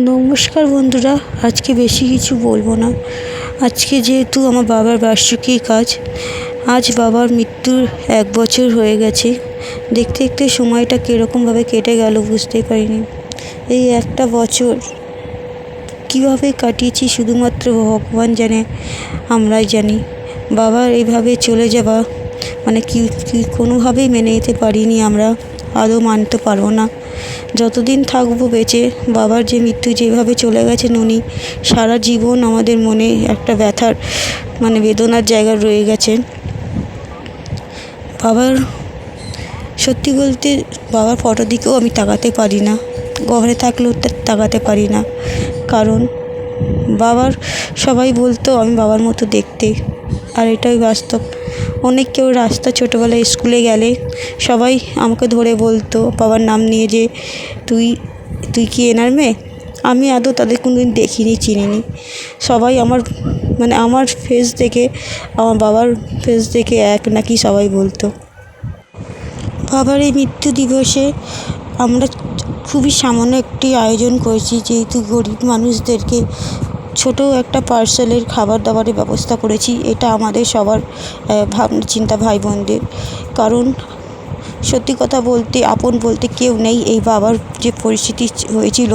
নমস্কার বন্ধুরা, আজকে বেশি কিছু বলবো না। আজকে যেহেতু আমার বাবার বার্ষিকী কাজ, আজ বাবার মৃত্যুর 1 বছর হয়ে গেছে। দেখতে দেখতে সময়টা কীরকমভাবে কেটে গেল বুঝতেই পারিনি। এই একটা বছর কীভাবে কাটিয়েছি শুধুমাত্র ভগবান জানে, আমরাই জানি। বাবার এইভাবে চলে যাওয়া মানে কি কোনোভাবেই মেনে নিতে পারিনি আমরা, আদৌ মানতে পারবো না। যতদিন থাকবো বেঁচে, বাবার যে মৃত্যু যেভাবে চলে গেছেন উনি সারা জীবন আমাদের মনে একটা ব্যথার বেদনার জায়গা রয়ে গেছেন। বাবার সত্যি বলতে বাবার ফটোর দিকেও আমি তাকাতে পারি না, ঘরে থাকলেও তাকাতে পারি না। কারণ বাবার সবাই বলতো আমি বাবার মতো দেখতে, আর এটাই বাস্তব। অনেক কেউ রাস্তা ছোটোবেলায় স্কুলে গেলে সবাই আমাকে ধরে বলতো বাবার নাম নিয়ে যে তুই কি এনার মেয়ে। আমি আদৌ তাদের কোনোদিন দেখিনি, চিনিনি। সবাই আমার ফেস দেখে আমার বাবার ফেস দেখে এক নাকি সবাই বলতো। বাবার এই মৃত্যু দিবসে আমরা খুবই সামান্য একটি আয়োজন করেছি, যেহেতু গরিব মানুষদেরকে ছোটো একটা পার্সেলের খাবার দাবারের ব্যবস্থা করেছি। এটা আমাদের সবার ভাবনা চিন্তা, ভাই বোনদের। কারণ সত্যি কথা বলতে আপন বলতে কেউ নেই। এই বাবার যে পরিস্থিতি হয়েছিল,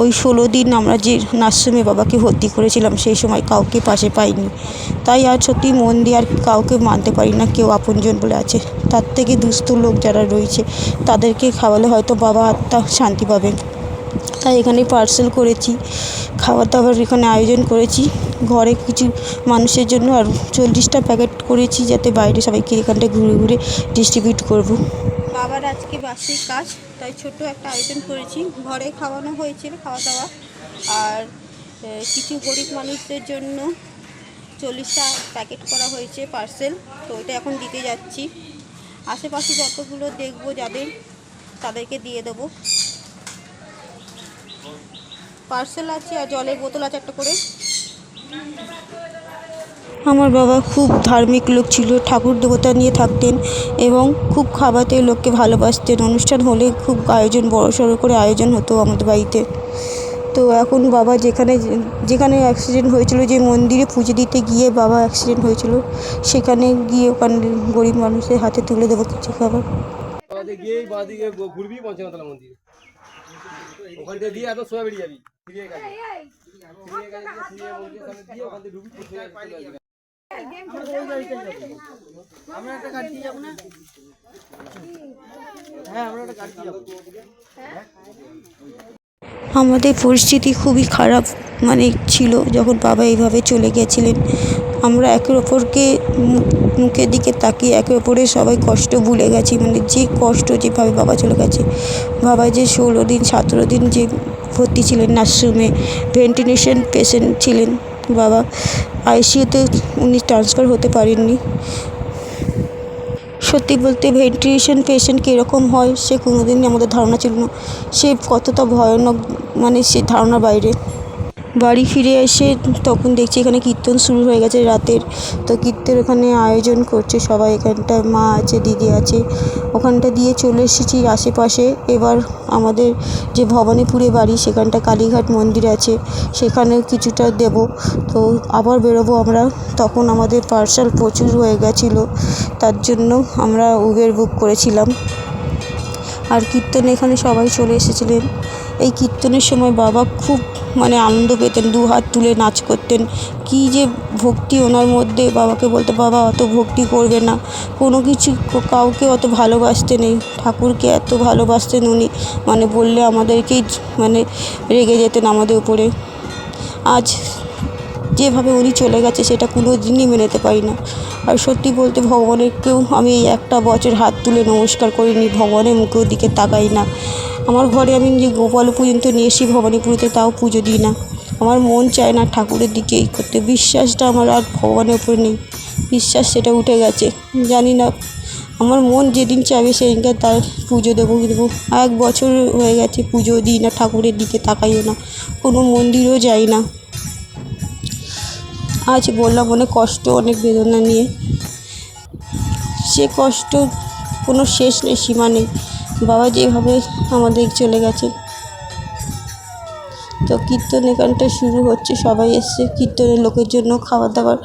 ওই 16 দিন আমরা যে নার্সিংহোমে বাবাকে ভর্তি করেছিলাম, সেই সময় কাউকে পাশে পাইনি। তাই আজ সত্যি মন দিয়ে আর কাউকে মানতে পারি না কেউ আপনজন বলে আছে। তার থেকে দুস্থ লোক যারা রয়েছে তাদেরকে খাওয়ালে হয়তো বাবা আত্মা শান্তি পাবে। তাই এখানে পার্সেল করেছি, খাবার দাবার এখানে আয়োজন করেছি ঘরে কিছু মানুষের জন্য। আর 40টা প্যাকেট করেছি যাতে বাইরে সবাইকে এখানটায় ঘুরে ঘুরে ডিস্ট্রিবিউট করব। বাবার আজকে বার্ষিক কাজ, তাই ছোট্ট একটা আয়োজন করেছি। ঘরে খাওয়ানো হয়েছিল খাওয়া দাওয়া, আর কিছু গরিব মানুষদের জন্য 40টা প্যাকেট করা হয়েছে পার্সেল। তো এটা এখন দিতে যাচ্ছি। আশেপাশে যতগুলো দেখবো যাদের, তাদেরকে দিয়ে দেবো। পার্সেল আছে আর জলের বোতল আছে একটা করে। আমার বাবা খুব ধার্মিক লোক ছিল, ঠাকুর দেবতা নিয়ে থাকতেন এবং খুব খাওয়াতে লোককে ভালোবাসতেন। অনুষ্ঠান হলে খুব আয়োজন, বড়সড় করে আয়োজন হতো আমাদের বাড়িতে। তো এখন বাবা যেখানে অ্যাক্সিডেন্ট হয়েছিল, যে মন্দিরে পুজো দিতে গিয়ে বাবা অ্যাক্সিডেন্ট হয়েছিল, সেখানে গিয়ে ওখানে গরিব মানুষের হাতে তুলে দেবো কিছু খাবার। আমাদের পরিস্থিতি খুবই খারাপ ছিল যখন বাবা এইভাবে চলে গেছিলেন। আমরা একে অপরকে মুখের দিকে তাকিয়ে একে অপরের সবাই কষ্ট ভুলে গেছি। যে কষ্ট, যেভাবে বাবা চলে গেছে। বাবা যে 16 দিন 17 দিন যে ভর্তি ছিলেন নার্সিংহোমে, ভেন্টিলেশন পেশেন্ট ছিলেন বাবা। আইসিইউতে উনি ট্রান্সফার হতে পারেননি। সত্যি বলতে ভেন্টিলেশন পেশেন্ট কীরকম হয় সে কোনোদিনই আমাদের ধারণা ছিল না। সে কতটা ভয়ানক, সে ধারণার বাইরে। বাড়ি ফিরে এসে তখন দেখছি এখানে কীর্তন শুরু হয়ে গেছে রাতের। তো কীর্তন ওখানে আয়োজন করছে সবাই। এখানটায় মা আছে, দিদি আছে, ওখানটা দিয়ে চলে এসেছি আশেপাশে। এবার আমাদের যে ভবানীপুরে বাড়ি, সেখানটা কালীঘাট মন্দির আছে, সেখানেও কিছুটা দেব। তো আবার বেরোবো আমরা। তখন আমাদের পার্সেল প্রচুর হয়ে গেছিলো, তার জন্য আমরা উবের বুক করেছিলাম। আর কীর্তনে এখানে সবাই চলে এসেছিলেন। এই কীর্তনের সময় বাবা খুব আনন্দ পেতেন, 2 হাত তুলে নাচ করতেন। কী যে ভক্তি ওনার মধ্যে! বাবাকে বলতে, বাবা অত ভক্তি করবে না, কোনো কিছু কাউকে অত ভালোবাসতে নেই। ঠাকুরকে এত ভালোবাসতেন উনি, বললে আমাদেরকেই রেগে যেতেন আমাদের উপরে। আজ যেভাবে উনি চলে গেছে সেটা কোনো দিনই মেনে নিতে পারি না। আর সত্যি বলতে ভগবানেরকেও আমি এই একটা বছর হাত তুলে নমস্কার করিনি, ভগবানের মুখের দিকে তাকাই না। আমার ঘরে আমি যে গোপাল পর্যন্ত নিয়ে এসি ভবানীপুরিতে, তাও পুজো দিই না। আমার মন চায় না ঠাকুরের দিকে এই করতে। বিশ্বাসটা আমার আর ভগবানের উপরে নেই, বিশ্বাস সেটা উঠে গেছে। জানি না, আমার মন যেদিন চাইবে সেদিনকে তার পুজো দেবো। 1 বছর হয়ে গেছে পুজো দিই না, ঠাকুরের দিকে তাকাইও না, কোনো মন্দিরেও যাই না। আজ বললাম অনেক কষ্ট, অনেক বেদনা নিয়ে। সে কষ্ট কোনো শেষ নেই, সীমা নেই। বাবা যেভাবে আমাদের চলে গেছে, তো কীর্তন এখানটা শুরু হচ্ছে, সবাই এসছে। কীর্তনের লোকের জন্য খাবার দাবার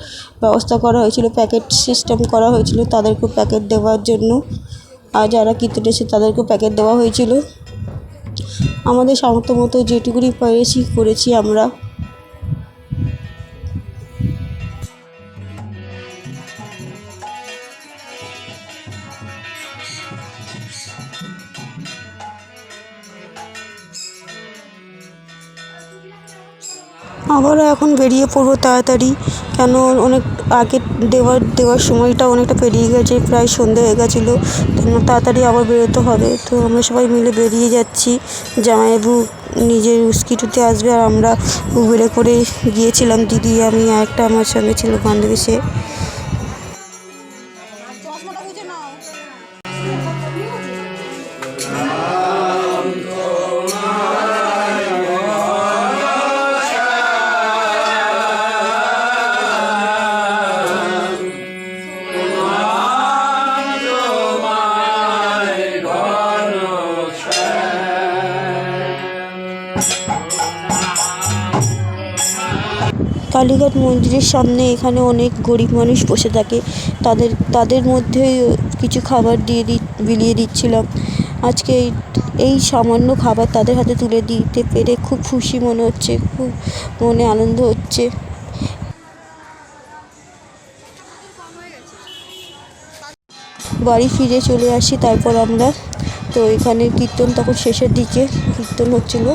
ব্যবস্থা করা হয়েছিল, প্যাকেট সিস্টেম করা হয়েছিল তাদেরকেও প্যাকেট দেওয়ার জন্য, আর যারা কীর্তনে এসে তাদেরকেও প্যাকেট দেওয়া হয়েছিল। আমাদের সামর্থ্য মতো যেটুকুনি পেরেছি করেছি আমরা। আবারও এখন বেরিয়ে পড়বো তাড়াতাড়ি, কেন অনেক আগে দেওয়ার সময়টা অনেকটা পেরিয়ে গেছে, প্রায় সন্ধে হয়ে গেছিলো। তাড়াতাড়ি আবার বেরোতে হবে। তো আমরা সবাই মিলে বেরিয়ে যাচ্ছি। জামাইবাবু নিজের স্কুটিতে আসবে, আর আমরা উবেরে করে গিয়েছিলাম, দিদি, আমি, আর একটা আমার সঙ্গে ছিল বান্ধবী, সে। কালীঘাট মন্দিরের সামনে এখানে অনেক গরিব মানুষ বসে থাকে, তাদের মধ্যে কিছু খাবার বিলিয়ে দিচ্ছিলাম। আজকে এই সামান্য খাবার তাদের হাতে তুলে দিতে পেরে খুব খুশি মনে হচ্ছে, খুব মনে আনন্দ হচ্ছে। বাড়ি ফিরে চলে আসি তারপর আমরা। তো এখানে কীর্তন তখন শেষের দিকে কীর্তন হচ্ছিল।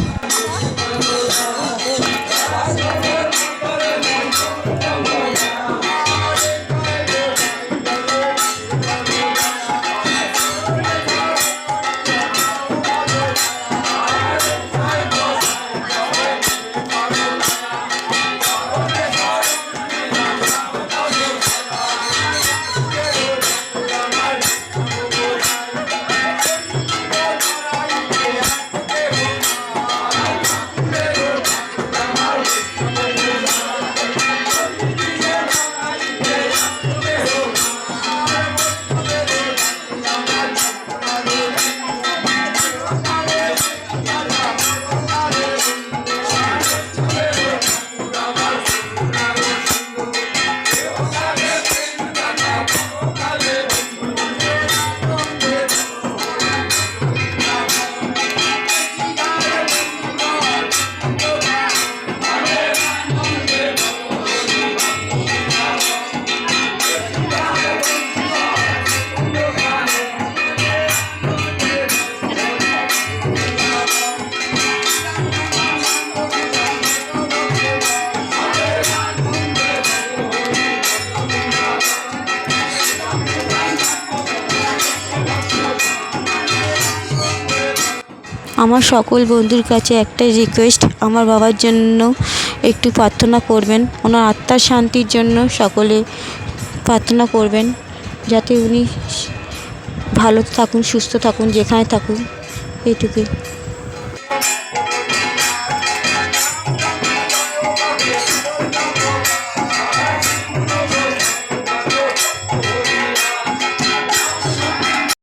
আমার সকল বন্ধুর কাছে একটাই রিকোয়েস্ট, আমার বাবার জন্য একটু প্রার্থনা করবেন, ওনার আত্মার শান্তির জন্য সকলে প্রার্থনা করবেন, যাতে উনি ভালো থাকুন, সুস্থ থাকুন, যেখানে থাকুন, এইটুকুই।